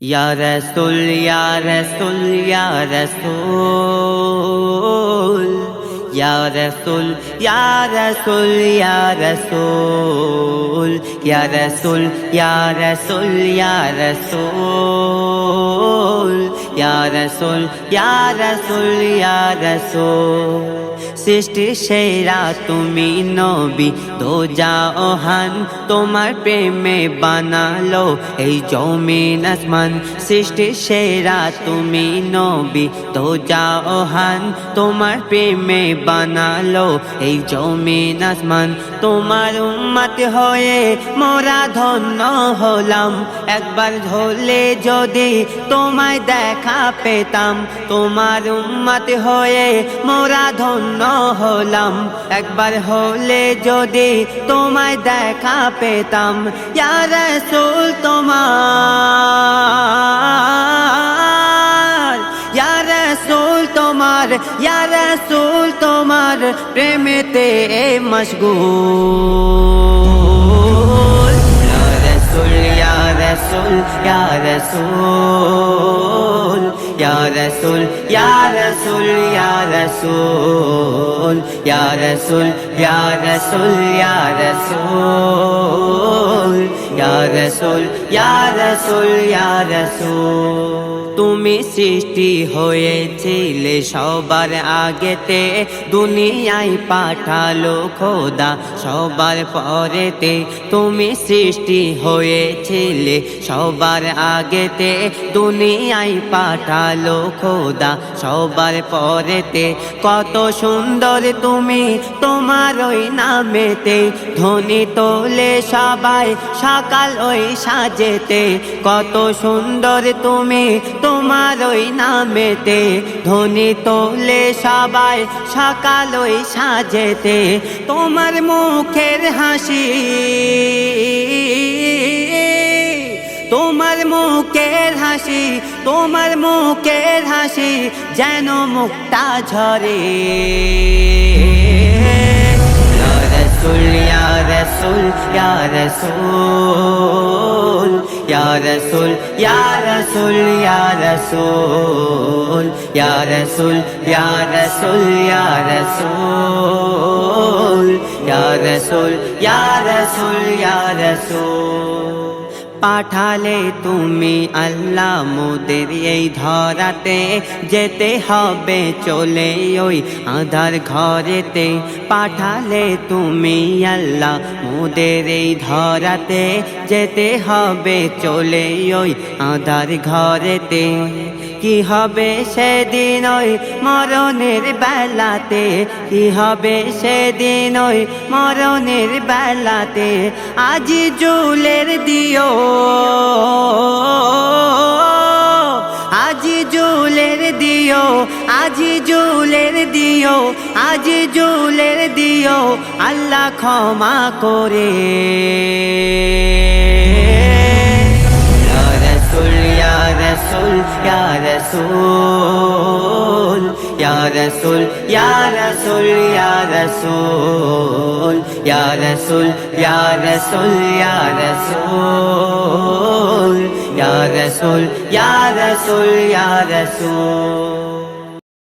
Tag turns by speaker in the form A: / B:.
A: या रसूल या रसूल या रसूल या रसूल या रसूल या रसूल या रसूल या रसूल या रसूल या रसूल या रसूल या रसूल সৃষ্টি সেরা তুমি নবী দো জাহান তোমার প্রেমে বানালো এই জমিন আসমান সৃষ্টি সেরা তুমি নবী দো জাহান তোমার প্রেমে বানালো এই জমিন আসমান তোমার উম্মত হয়ে মোরা ধন্য হলাম একবার হলে যদি তোমায় দেখা পেতাম তোমার উম্মত হয়ে মোরা ধন্য হলাম একবার হলে যদি তোমায় দেখা পেতাম ইয়া রাসূল তোমার ইয়া রাসূল তোমার ইয়া রাসূল তোমার প্রেমেতে মশগুল ইয়া রাসূল ইয়া রাসূল ইয়া রাসূল या रसूल या रसूल या रसूल या रसूल या रसूल या रसूल या रसूल या रसूल या रसूल তুমি সৃষ্টি হয়েছিলে সবার আগেতে দুনিয়ায় পাঠালো খোদা সবার পরেতে তুমি সৃষ্টি হয়েছিলে সবার আগেতে দুনিয়ায় পাঠালো খোদা সবার পরেতে কত সুন্দর তুমি তোমার ওই নামেতে ধ্বনি তোলে সবাই সকাল ওই সাজেতে কত সুন্দর তুমি তোমার ওই নামেতে ধ্বনি তোলে সবাই সকাল ওই সাজেতে তোমার মুখের হাসি তোমার মুখের হাসি তোমার মুখের হাসি যেন মুক্তা ঝরে ইয়া রাসূল ইয়া রাসূল ইয়া রাসূল ইয়া রাসূল ইয়া রাসূল ইয়া রাসূল ইয়া রাসূল ইয়া রাসূল ইয়া রাসূল ইয়া রাসূল ইয়া রাসূল ইয়া রাসূল পাঠালে তুমি আল্লাহ মোদের এই ধরাতে যেতে হবে চলে ওই আঁধার ঘরেতে পাঠালে তুমি আল্লাহ মোদের এই ধরাতে যেতে হবে চলে ওই আঁধার ঘরেতে কি হবে সেদিন ওই মরণের বেলাতে কি হবে সেদিন ওই মরণের বেলাতে আজি জুলের দিও আজি জুলের দিও আজি জুলের দিও আজি জুলের দিও আল্লাহ ক্ষমা করে रसूल या रसूल या रसूल या रसूल या रसूल या रसूल या रसूल या रसूल या रसूल या रसूल या रसूल